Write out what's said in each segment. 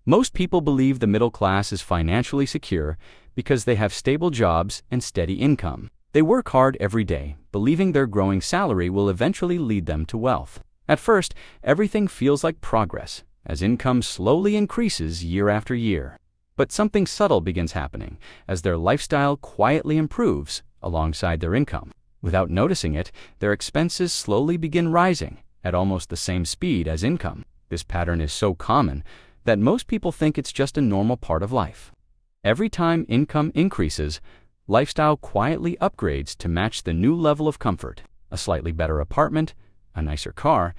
Most people believe the middle class is financially secure because they have stable jobs and steady income. They work hard every day, believing their growing salary will eventually lead them to wealth. At first, everything feels like progress, as income slowly increases year after year. But something subtle begins happening as their lifestyle quietly improves alongside their income. Without noticing it, their expenses slowly begin rising at almost the same speed as income. This pattern is so common that most people think it's just a normal part of life. Every time income increases, lifestyle quietly upgrades to match the new level of comfort: a slightly better apartment, a nicer car,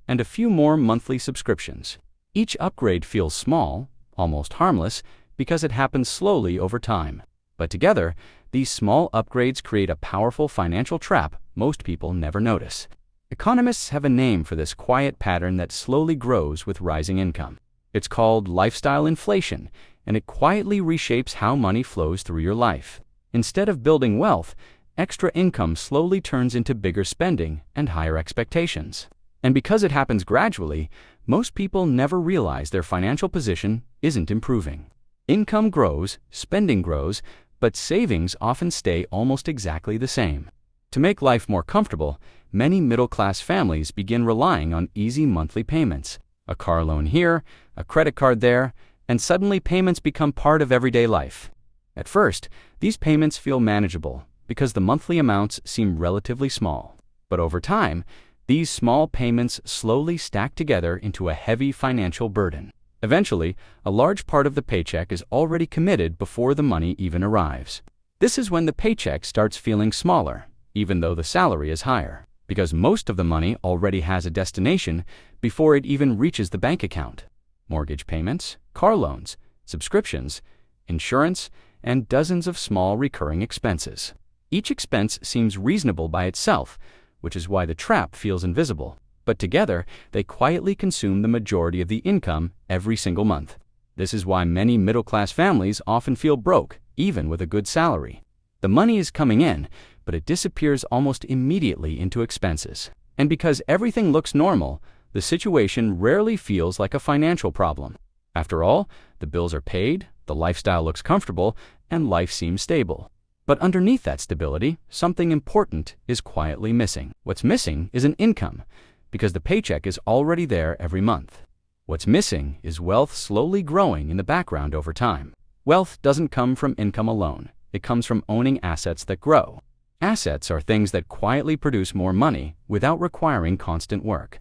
and a few more monthly subscriptions. Each upgrade feels small, almost harmless, because it happens slowly over time. But together, these small upgrades create a powerful financial trap most people never notice. Economists have a name for this quiet pattern that slowly grows with rising income. It's called lifestyle inflation, and it quietly reshapes how money flows through your life. Instead of building wealth, extra income slowly turns into bigger spending and higher expectations. And because it happens gradually, most people never realize their financial position isn't improving. Income grows, spending grows, but savings often stay almost exactly the same. To make life more comfortable, many middle-class families begin relying on easy monthly payments. A car loan here, a credit card there, and suddenly payments become part of everyday life. At first, these payments feel manageable because the monthly amounts seem relatively small. But over time, these small payments slowly stack together into a heavy financial burden. Eventually, a large part of the paycheck is already committed before the money even arrives. This is when the paycheck starts feeling smaller, even though the salary is higher, because most of the money already has a destination before it even reaches the bank account. Mortgage payments, car loans, subscriptions, insurance, and dozens of small recurring expenses. Each expense seems reasonable by itself, which is why the trap feels invisible. But together, they quietly consume the majority of the income every single month. This is why many middle-class families often feel broke, even with a good salary. The money is coming in, but it disappears almost immediately into expenses. And because everything looks normal, the situation rarely feels like a financial problem. After all, the bills are paid, the lifestyle looks comfortable, and life seems stable. But underneath that stability, something important is quietly missing. What's missing is an income, because the paycheck is already there every month. What's missing is wealth slowly growing in the background over time. Wealth doesn't come from income alone. It comes from owning assets that grow. Assets are things that quietly produce more money without requiring constant work.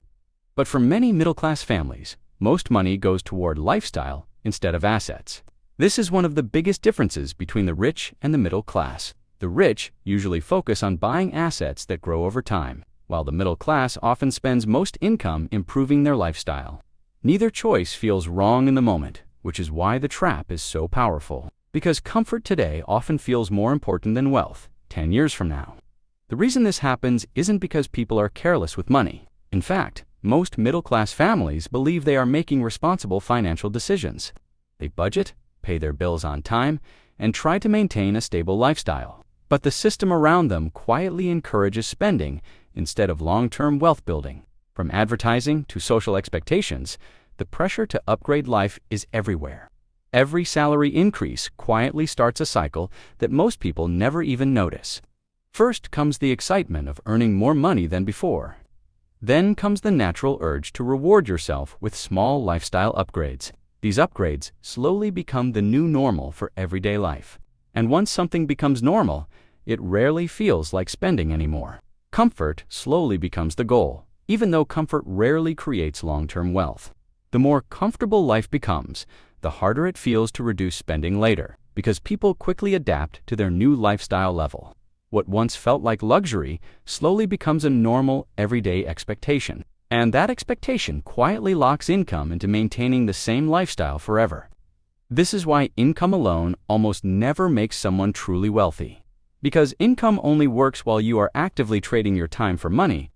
But for many middle-class families, most money goes toward lifestyle instead of assets. This is one of the biggest differences between the rich and the middle class. The rich usually focus on buying assets that grow over time, while the middle class often spends most income improving their lifestyle. Neither choice feels wrong in the moment, which is why the trap is so powerful. Because comfort today often feels more important than wealth 10 years from now. The reason this happens isn't because people are careless with money. In fact, most middle-class families believe they are making responsible financial decisions. They budget, pay their bills on time, and try to maintain a stable lifestyle. But the system around them quietly encourages spending instead of long-term wealth building. From advertising to social expectations, the pressure to upgrade life is everywhere. Every salary increase quietly starts a cycle that most people never even notice. First comes the excitement of earning more money than before. Then comes the natural urge to reward yourself with small lifestyle upgrades. These upgrades slowly become the new normal for everyday life. And once something becomes normal, it rarely feels like spending anymore. Comfort slowly becomes the goal, even though comfort rarely creates long-term wealth. The more comfortable life becomes, the harder it feels to reduce spending later, because people quickly adapt to their new lifestyle level. What once felt like luxury slowly becomes a normal, everyday expectation. And that expectation quietly locks income into maintaining the same lifestyle forever. This is why income alone almost never makes someone truly wealthy. Because income only works while you are actively trading your time for money.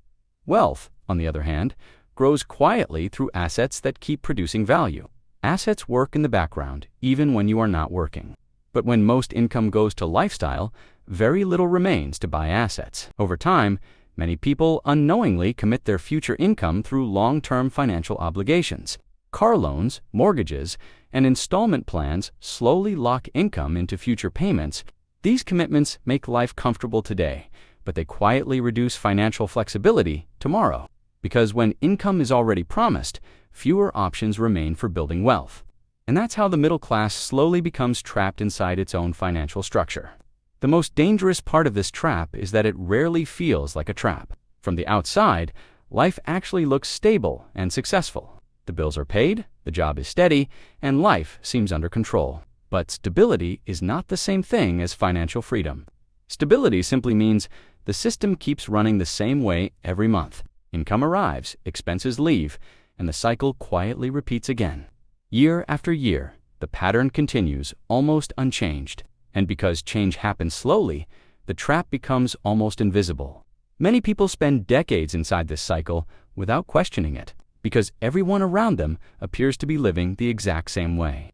Wealth, on the other hand, grows quietly through assets that keep producing value. Assets work in the background, even when you are not working. But when most income goes to lifestyle, very little remains to buy assets. Over time, many people unknowingly commit their future income through long-term financial obligations. Car loans, mortgages, and installment plans slowly lock income into future payments. These commitments make life comfortable today, but they quietly reduce financial flexibility tomorrow. Because when income is already promised, fewer options remain for building wealth. And that's how the middle class slowly becomes trapped inside its own financial structure. The most dangerous part of this trap is that it rarely feels like a trap. From the outside, life actually looks stable and successful. The bills are paid, the job is steady, and life seems under control. But stability is not the same thing as financial freedom. Stability simply means the system keeps running the same way every month. Income arrives, expenses leave, and the cycle quietly repeats again. Year after year, the pattern continues almost unchanged. And because change happens slowly, the trap becomes almost invisible. Many people spend decades inside this cycle without questioning it, because everyone around them appears to be living the exact same way.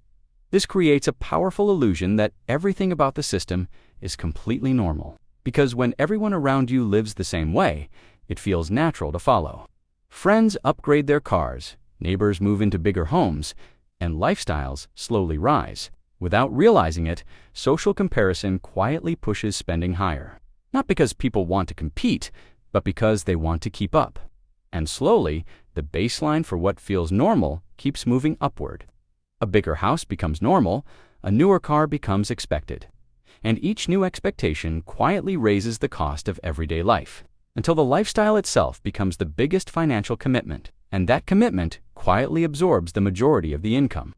This creates a powerful illusion that everything about the system is completely normal, because when everyone around you lives the same way, it feels natural to follow. Friends upgrade their cars, neighbors move into bigger homes, and lifestyles slowly rise. Without realizing it, social comparison quietly pushes spending higher. Not because people want to compete, but because they want to keep up. And slowly, the baseline for what feels normal keeps moving upward. A bigger house becomes normal, a newer car becomes expected. And each new expectation quietly raises the cost of everyday life, until the lifestyle itself becomes the biggest financial commitment, and that commitment quietly absorbs the majority of the income.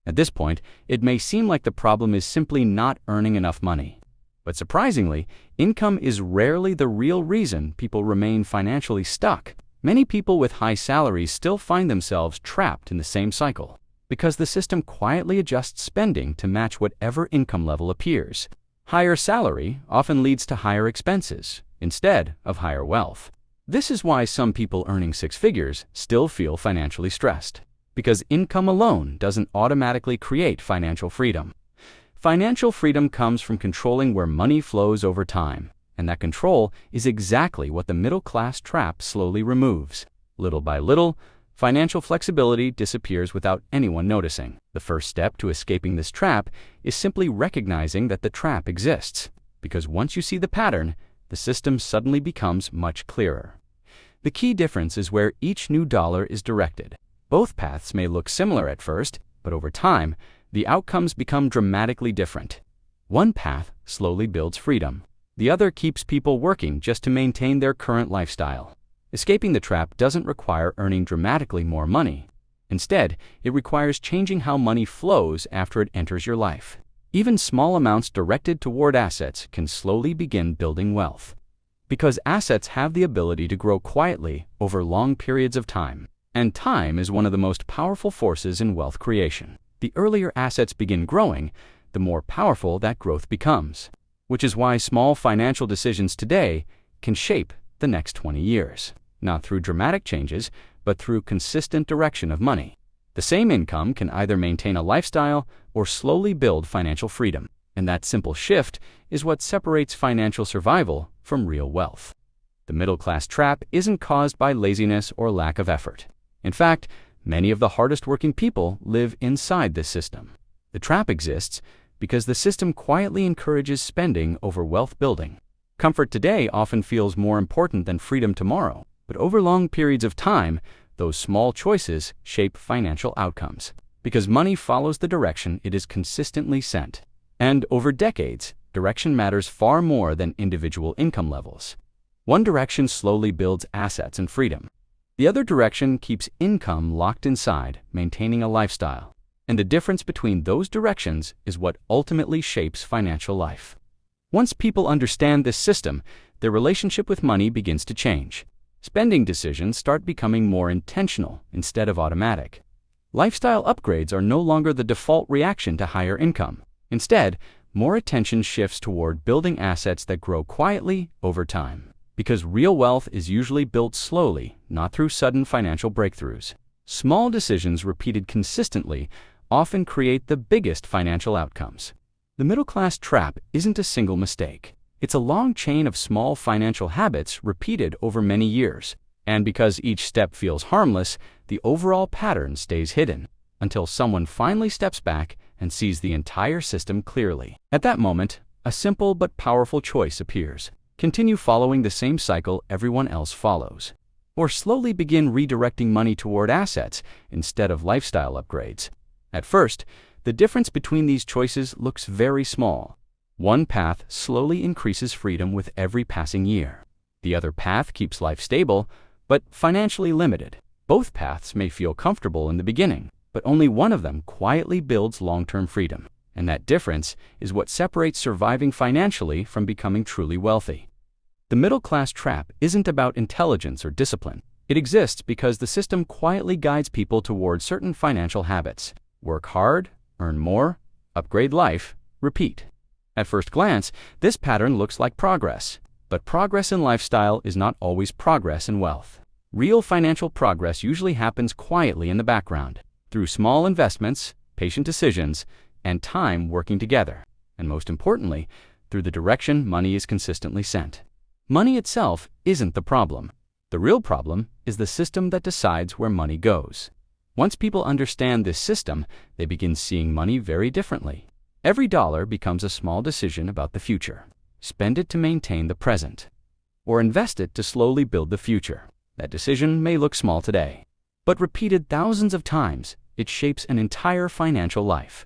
At this point, it may seem like the problem is simply not earning enough money. But surprisingly, income is rarely the real reason people remain financially stuck. Many people with high salaries still find themselves trapped in the same cycle, because the system quietly adjusts spending to match whatever income level appears. Higher salary often leads to higher expenses, instead of higher wealth. This is why some people earning six figures still feel financially stressed, because income alone doesn't automatically create financial freedom. Financial freedom comes from controlling where money flows over time, and that control is exactly what the middle-class trap slowly removes. Little by little, financial flexibility disappears without anyone noticing. The first step to escaping this trap is simply recognizing that the trap exists, because once you see the pattern, the system suddenly becomes much clearer. The key difference is where each new dollar is directed. Both paths may look similar at first, but over time, the outcomes become dramatically different. One path slowly builds freedom. The other keeps people working just to maintain their current lifestyle. Escaping the trap doesn't require earning dramatically more money. Instead, it requires changing how money flows after it enters your life. Even small amounts directed toward assets can slowly begin building wealth, because assets have the ability to grow quietly over long periods of time. And time is one of the most powerful forces in wealth creation. The earlier assets begin growing, the more powerful that growth becomes, which is why small financial decisions today can shape the next 20 years, not through dramatic changes, but through consistent direction of money. The same income can either maintain a lifestyle or slowly build financial freedom, and that simple shift is what separates financial survival from real wealth. The middle-class trap isn't caused by laziness or lack of effort. In fact, many of the hardest working people live inside this system. The trap exists because the system quietly encourages spending over wealth building. Comfort today often feels more important than freedom tomorrow, but over long periods of time, those small choices shape financial outcomes, because money follows the direction it is consistently sent. And over decades, direction matters far more than individual income levels. One direction slowly builds assets and freedom. The other direction keeps income locked inside, maintaining a lifestyle. And the difference between those directions is what ultimately shapes financial life. Once people understand this system, their relationship with money begins to change. Spending decisions start becoming more intentional instead of automatic. Lifestyle upgrades are no longer the default reaction to higher income. Instead, more attention shifts toward building assets that grow quietly over time. Because real wealth is usually built slowly, not through sudden financial breakthroughs. Small decisions repeated consistently often create the biggest financial outcomes. The middle-class trap isn't a single mistake. It's a long chain of small financial habits repeated over many years. And because each step feels harmless, the overall pattern stays hidden until someone finally steps back and sees the entire system clearly. At that moment, a simple but powerful choice appears. Continue following the same cycle everyone else follows, or slowly begin redirecting money toward assets instead of lifestyle upgrades. At first, the difference between these choices looks very small. One path slowly increases freedom with every passing year. The other path keeps life stable, but financially limited. Both paths may feel comfortable in the beginning, but only one of them quietly builds long-term freedom. And that difference is what separates surviving financially from becoming truly wealthy. The middle-class trap isn't about intelligence or discipline. It exists because the system quietly guides people toward certain financial habits. Work hard, earn more, upgrade life, repeat. At first glance, this pattern looks like progress. But progress in lifestyle is not always progress in wealth. Real financial progress usually happens quietly in the background, through small investments, patient decisions, and time working together. And most importantly, through the direction money is consistently sent. Money itself isn't the problem. The real problem is the system that decides where money goes. Once people understand this system, they begin seeing money very differently. Every dollar becomes a small decision about the future. Spend it to maintain the present, or invest it to slowly build the future. That decision may look small today, but repeated thousands of times, it shapes an entire financial life.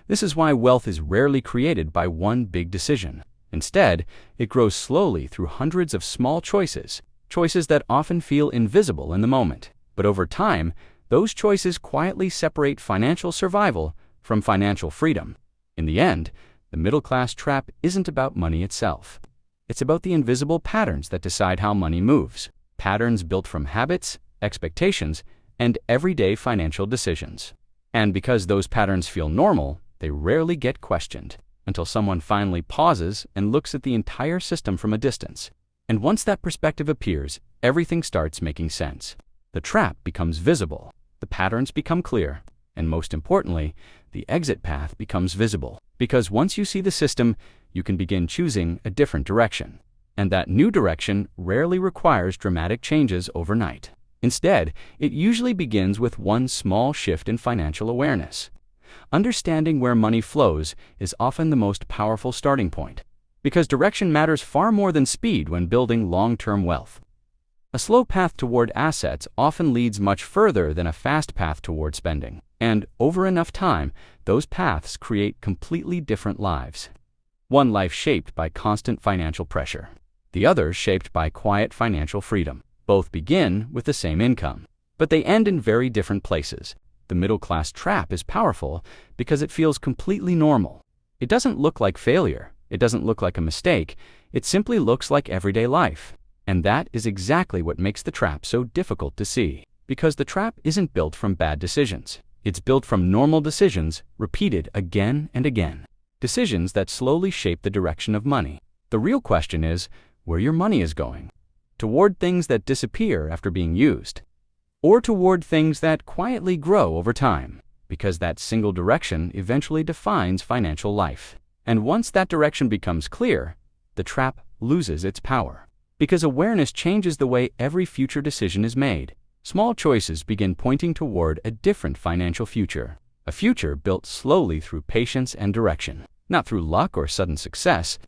This is why wealth is rarely created by one big decision. Instead, it grows slowly through hundreds of small choices that often feel invisible in the moment. But over time, those choices quietly separate financial survival from financial freedom. In the end, the middle-class trap isn't about money itself. It's about the invisible patterns that decide how money moves. Patterns built from habits, expectations, and everyday financial decisions. And because those patterns feel normal, they rarely get questioned, until someone finally pauses and looks at the entire system from a distance. And once that perspective appears, everything starts making sense. The trap becomes visible, the patterns become clear, and most importantly, the exit path becomes visible. Because once you see the system, you can begin choosing a different direction. And that new direction rarely requires dramatic changes overnight. Instead, it usually begins with one small shift in financial awareness. Understanding where money flows is often the most powerful starting point, because direction matters far more than speed when building long-term wealth. A slow path toward assets often leads much further than a fast path toward spending. And over enough time, those paths create completely different lives. One life shaped by constant financial pressure, the other shaped by quiet financial freedom. Both begin with the same income, but they end in very different places. The middle-class trap is powerful because it feels completely normal. It doesn't look like failure. It doesn't look like a mistake. It simply looks like everyday life. And that is exactly what makes the trap so difficult to see. Because the trap isn't built from bad decisions. It's built from normal decisions repeated again and again. Decisions that slowly shape the direction of money. The real question is where your money is going. Toward things that disappear after being used, or toward things that quietly grow over time, because that single direction eventually defines financial life. And once that direction becomes clear, the trap loses its power. Because awareness changes the way every future decision is made. Small choices begin pointing toward a different financial future, a future built slowly through patience and direction, not through luck or sudden success,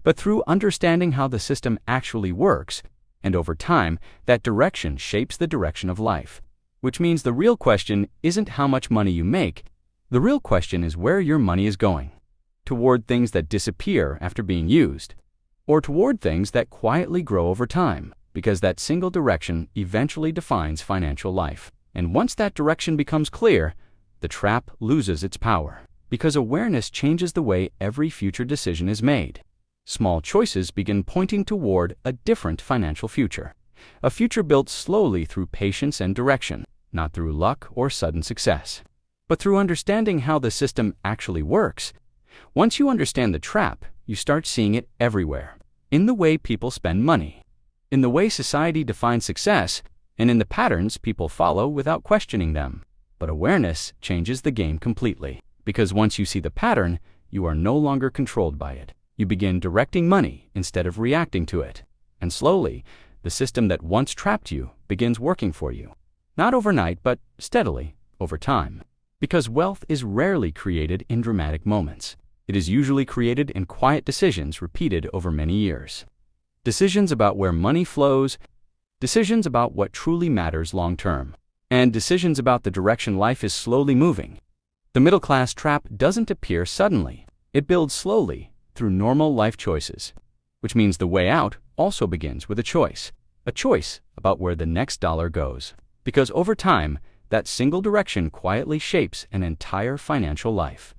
but through understanding how the system actually works. And over time, that direction shapes the direction of life. Which means the real question isn't how much money you make. The real question is where your money is going. Toward things that disappear after being used, or toward things that quietly grow over time, because that single direction eventually defines financial life. And once that direction becomes clear, the trap loses its power, because awareness changes the way every future decision is made. Small choices begin pointing toward a different financial future, a future built slowly through patience and direction, not through luck or sudden success, but through understanding how the system actually works. Once you understand the trap, you start seeing it everywhere, in the way people spend money, in the way society defines success, and in the patterns people follow without questioning them. But awareness changes the game completely, because once you see the pattern, you are no longer controlled by it. You begin directing money instead of reacting to it. And slowly, The system that once trapped you begins working for you. Not overnight, but steadily, over time. Because wealth is rarely created in dramatic moments. It is usually created in quiet decisions repeated over many years. Decisions about where money flows, decisions about what truly matters long term, and decisions about the direction life is slowly moving. The middle-class trap doesn't appear suddenly. It builds slowly through normal life choices, which means the way out also begins with a choice about where the next dollar goes. Because over time, that single direction quietly shapes an entire financial life.